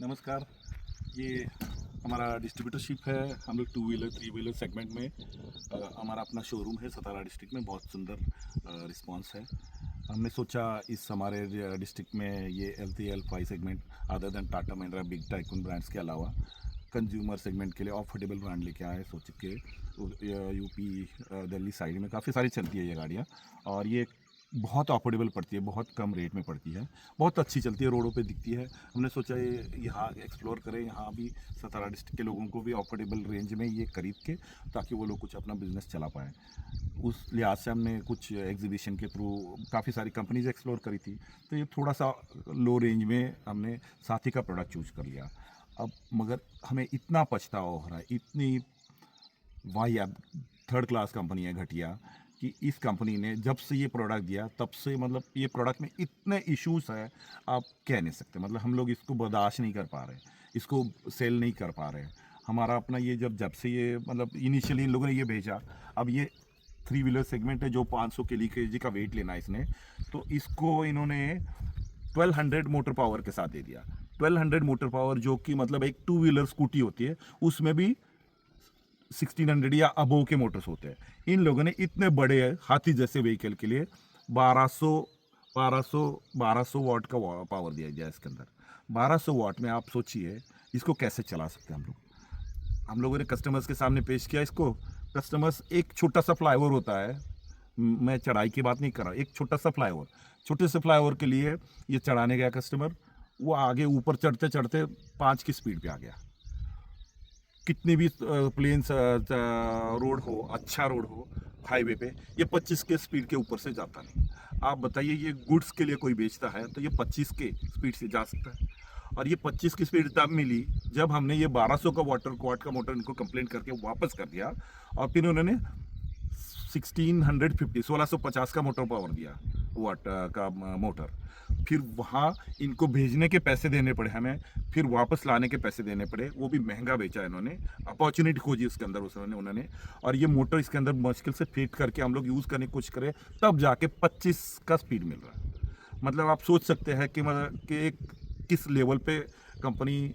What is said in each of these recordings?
नमस्कार। ये हमारा डिस्ट्रीब्यूटरशिप है। हम लोग 2 व्हीलर 3 व्हीलर सेगमेंट में हमारा अपना शोरूम है सतारा डिस्ट्रिक्ट में। बहुत सुंदर रिस्पांस है। हमने सोचा इस हमारे डिस्ट्रिक्ट में ये L3 L5 segment other than Tata Mahindra big tycoon brands के अलावा कंज्यूमर सेगमेंट के लिए अफोर्डेबल ब्रांड लेके आए। सोच के यूपी दिल्ली साइड में काफ़ी सारी चलती है ये गाड़ियाँ, और ये बहुत अफोर्डेबल पड़ती है, बहुत कम रेट में पड़ती है, बहुत अच्छी चलती है, रोडों पे दिखती है। हमने सोचा ये यहाँ एक्सप्लोर करें, यहाँ भी सतारा डिस्ट्रिक्ट के लोगों को भी अफोर्डेबल रेंज में ये खरीद के, ताकि वो लोग कुछ अपना बिजनेस चला पाएँ। उस लिहाज से हमने कुछ एग्जीबिशन के थ्रू काफ़ी सारी कंपनीज एक्सप्लोर करी थी, तो ये थोड़ा सा लो रेंज में हमने साथी का प्रोडक्ट चूज कर लिया। अब मगर हमें इतना पछतावा हो रहा है, इतनी वाहियात थर्ड क्लास कंपनी है, घटिया, कि इस कंपनी ने जब से ये प्रोडक्ट दिया तब से मतलब ये प्रोडक्ट में इतने इश्यूज है, आप कह नहीं सकते। मतलब हम लोग इसको बर्दाश्त नहीं कर पा रहे, इसको सेल नहीं कर पा रहे। हमारा अपना ये जब से ये मतलब इनिशियली इन लोगों ने ये भेजा, अब ये 3 व्हीलर सेगमेंट है जो 500 kg का वेट लेना है इसने, तो इसको इन्होंने 1200 मोटर पावर के साथ दे दिया। 1200 मोटर पावर, जो कि मतलब एक 2 व्हीलर स्कूटी होती है उसमें भी 1600 या अबोव के मोटर्स होते हैं। इन लोगों ने इतने बड़े हाथी जैसे व्हीकल के लिए 1200 वाट का पावर दिया गया इसके अंदर। 1200 वाट में आप सोचिए इसको कैसे चला सकते हैं हम लोग। हम लोगों ने कस्टमर्स के सामने पेश किया इसको। कस्टमर्स, एक छोटा सा फ्लाईओवर होता है, मैं चढ़ाई की बात नहीं कर रहा, एक छोटा सा फ्लाईओवर, छोटे से फ्लाईओवर के लिए ये चढ़ाने गया कस्टमर, वो आगे ऊपर चढ़ते चढ़ते 5 की स्पीड पे आ गया। कितनी भी प्लेन्स रोड हो, अच्छा रोड हो, हाईवे पे ये 25 के स्पीड के ऊपर से जाता नहीं। आप बताइए, ये गुड्स के लिए कोई बेचता है तो ये 25 के स्पीड से जा सकता है। और ये 25 की स्पीड तब मिली जब हमने ये 1200 का वाट का मोटर इनको कंप्लेंट करके वापस कर दिया, और फिर उन्होंने 1650 का मोटर पावर दिया, वाट का मोटर। फिर वहाँ इनको भेजने के पैसे देने पड़े हमें, फिर वापस लाने के पैसे देने पड़े, वो भी महंगा बेचा इन्होंने। अपॉर्चुनिटी खोजी उसके अंदर उन्होंने, और ये मोटर इसके अंदर मुश्किल से फिट करके हम लोग यूज़ करने की कोशिश करें, तब जाके 25 का स्पीड मिल रहा है। मतलब आप सोच सकते हैं कि मतलब कि एक किस लेवल पे कंपनी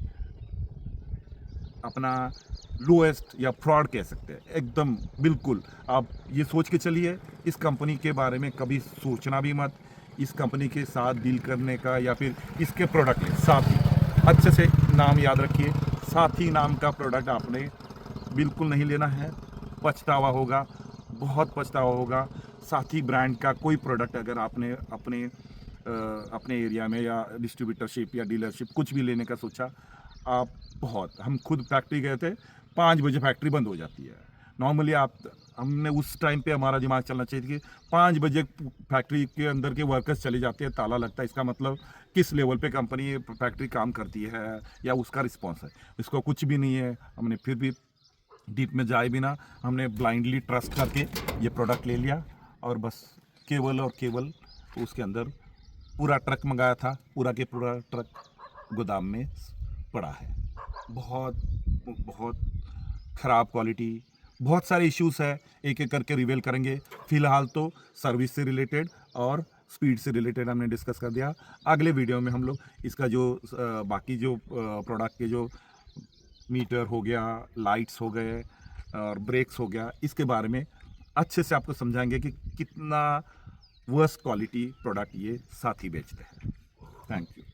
अपना लोएस्ट या फ्रॉड कह सकते हैं एकदम। बिल्कुल आप ये सोच के चलिए, इस कंपनी के बारे में कभी सोचना भी मत। इस कंपनी के साथ डील करने का या फिर इसके प्रोडक्ट में साथी, अच्छे से नाम याद रखिए, साथी नाम का प्रोडक्ट आपने बिल्कुल नहीं लेना है। पछतावा होगा, बहुत पछतावा होगा। साथी ब्रांड का कोई प्रोडक्ट अगर आपने अपने एरिया में या डिस्ट्रीब्यूटरशिप या डीलरशिप कुछ भी लेने का सोचा, आप हम खुद फैक्ट्री गए थे, 5 बजे फैक्ट्री बंद हो जाती है नॉर्मली। हमने उस टाइम पे हमारा दिमाग चलना चाहिए कि 5 बजे फैक्ट्री के अंदर के वर्कर्स चले जाते हैं, ताला लगता है, इसका मतलब किस लेवल पे कंपनी फैक्ट्री काम करती है या उसका रिस्पॉन्स है। इसको कुछ भी नहीं है। हमने फिर भी डीप में जाए बिना हमने ब्लाइंडली ट्रस्ट करके ये प्रोडक्ट ले लिया, और बस केवल और केवल उसके अंदर पूरा ट्रक मंगाया था, पूरा के पूरा ट्रक गोदाम में पड़ा है। बहुत बहुत ख़राब क्वालिटी, बहुत सारे इश्यूज है, एक एक करके रिवील करेंगे। फिलहाल तो सर्विस से रिलेटेड और स्पीड से रिलेटेड हमने डिस्कस कर दिया। अगले वीडियो में हम लोग इसका जो बाकी जो प्रोडक्ट के जो मीटर हो गया, लाइट्स हो गए और ब्रेक्स हो गया, इसके बारे में अच्छे से आपको समझाएंगे कि कितना वर्स्ट क्वालिटी प्रोडक्ट ये साथी बेचते हैं। Thank you.